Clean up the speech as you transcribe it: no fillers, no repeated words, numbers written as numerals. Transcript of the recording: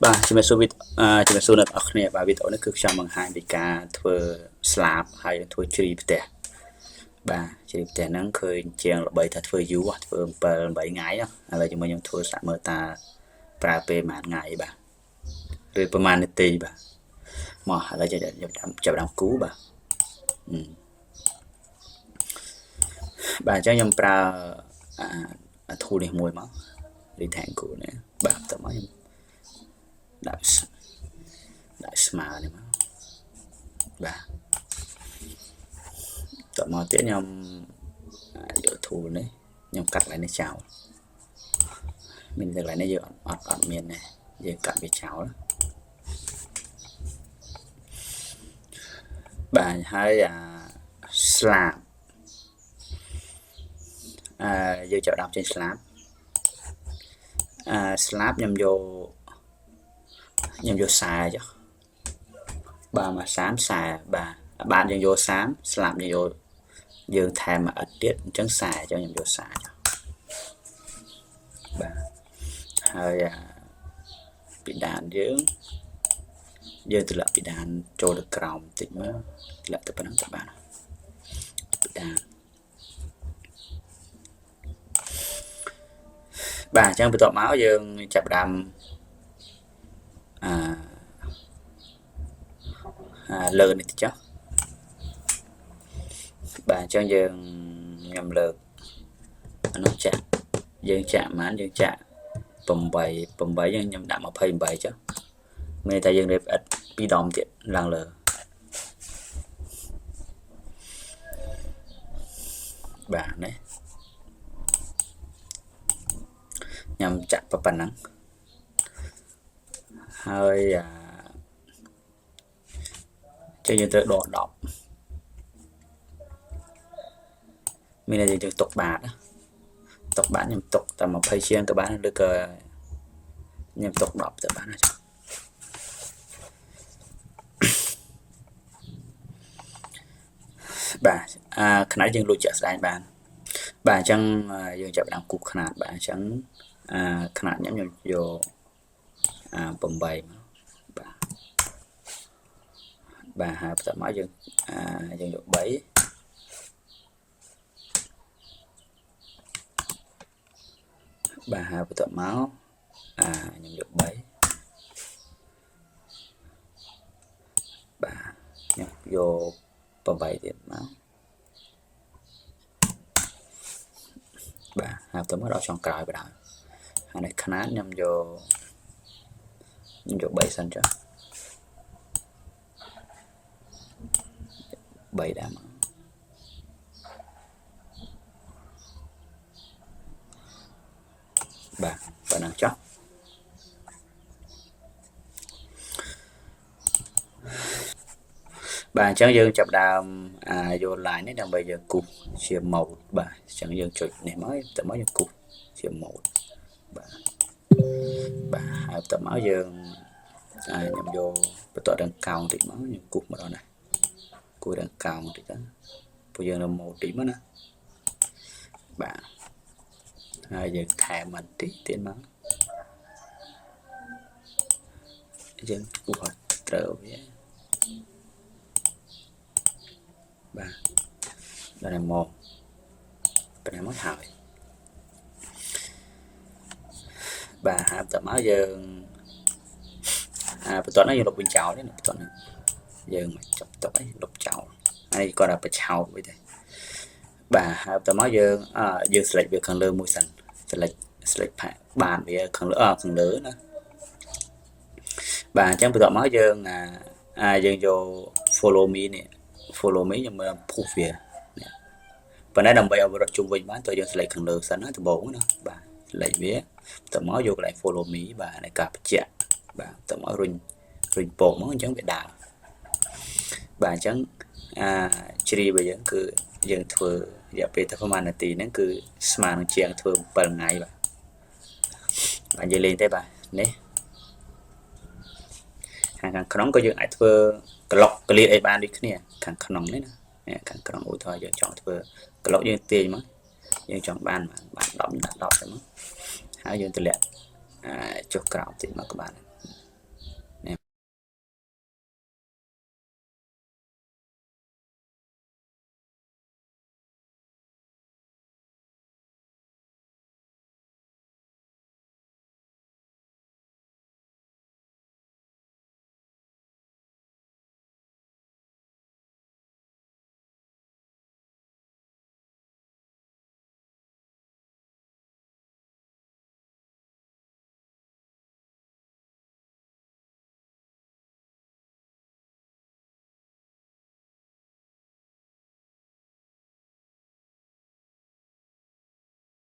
បាទជំរាបសួរជំរាបសួរអ្នកនរគ្នាបាទវីដេអូនេះគឺខ្ញុំបង្ហាញពីការធ្វើ slab ហើយធ្វើជ្រីផ្ទះបាទជ្រីផ្ទះហ្នឹងឃើញជាងល្បីថាធ្វើយូរធ្វើ7 8ថ្ងៃឥឡូវជាមួយខ្ញុំធ្វើសាក់មើលតាប្រើពេលប្រហែលថ្ងៃបាទឬប្រហែលនាទីបាទមកឥឡូវចាប់ដើមគូបាទបាទអញ្ចឹងខ្ញុំប្រើtool នេះមួយមក rectangle នេះបាទតើមកខ្ញុំដាក់ស្មើនេះមកបាទតើមកទៀតខ្ញុំយក tool នេះខ្ញុំកាត់កន្លែងនេះចោលមានកន្លែងនេះយើងអត់មានទេយើងកាត់វាចោលបាទហើយslab យើងចាប់ដាក់ចេញ slab slab ខ្ញុំយក40ចុះបាទមក30បាទយើងយក30 slab យើងថែមមួយឥតទៀតអញ្ចឹង40អញ្ចឹងខ្ញុំយក40ចុះបាទហើយពីដានយើងទម្លាក់ពីដានចូលទៅក្រោមបន្តិចមកទម្លាក់ទៅប៉ុណ្ណឹងទៅបានពីដានបាទអញ្ចឹងបន្ទាប់មកយើងចាប់ផ្ដើមលើនេះទៅចុះបាទអញ្ចឹងខ្ញុំលើកអានោះចាក់យើងចាក់ប៉ុន្មានយើងចាក់8ខ្ញុំដាក់28ចុះមានតែយើងរៀបអិត2ដុំទៀតឡើងលើបាទនេះខ្ញុំចាក់ប៉ុណ្ណឹងហើយយើងត្រូវដក10មានតែយើងទុកបាតខ្ញុំទុកតែ20ជាងក៏បានឬក៏ខ្ញុំទុក10ទៅបានណាចាបាទຂະຫນາດយើងលួចជាក់ស្ដែងបានបាទអញ្ចឹងយើងចាប់ផ្ដើមគូសຂະຫນາດបាទអញ្ចឹងຂະຫນາດខ្ញុំយក8មកបាទហើយបន្ទាប់មកយើងយក3បាទហើយបន្ទាប់មកខ្ញុំយក3បាទខ្ញុំយក8ទៀតមកបាទហើយបន្ទាប់មកដល់ចុងក្រោយបណ្ដោយហើយនេះຂະຫນາດខ្ញុំយក3សិនចុះ3ដែរមកបាទប៉ុណ្ណឹងចុះបាទអញ្ចឹងយើងចាប់ដើមយក line នេះដើម្បីយើងគូសជា mode បាទអញ្ចឹងយើងចុចនេះមកទៅមកយើងគូសជា mode បាទហើយបន្ទាប់មកយើងខ្ញុំយកបន្ទាត់រង្កោងតិចមកខ្ញុំគូសម្ដងណាគូរង្កោងតិចទៅពួកយើងនៅ mode តិចមកណាបាទហើយយើងថែមបន្តិចទៀតមកយើងគូសឲ្យត្រូវវាបាទដល់មកប៉ុណ្ណឹងមកហើយបាទហើយបន្ទាប់មកយើងបន្ទាត់នេះយើងលុបវិញចោលទេបន្ទាត់នេះយើងមកចាប់ទុកឯងលុបចោលហើយគាត់តែបិឆោតវិញទេបាទហើយបន្ទាប់មកយើងselect វាខាងលើមួយសិន select ផាកបានវាខាងលើណាបាទអញ្ចឹងបន្ទាប់មកយើងយក follow me នេះ follow me ខ្ញុំមើលភូសវាប៉ុន្តែដើម្បីឲ្យវារត់ជុំវិញបានតើយើង select ខាងលើសិនណាដំបូងណាបាទ select វាបន្ទាប់មកយកកន្លែង follow me បាទនៃការបញ្ជាក់បាទបន្ទាប់មករុញពកមកអញ្ចឹងវាដើរបាទអញ្ចឹងជ្រីរបស់យើងគឺយើងធ្វើរយៈពេលតែប្រហែលនាទីហ្នឹងគឺស្មើនឹងជាងធ្វើ7ថ្ងៃបាទនិយាយលេងទេបាទនេះខាងក្នុងក៏យើងអាចធ្វើក្លុកក្លៀតអីបានដូចគ្នាខាងក្នុងនេះណាខាងក្នុងឧទាហរណ៍យើងចង់ធ្វើក្លុកយើងទាញមកយើងចង់បាន10ទៅមកហើយយើងទម្លាក់ចុះក្រោមតិចមកក៏បាន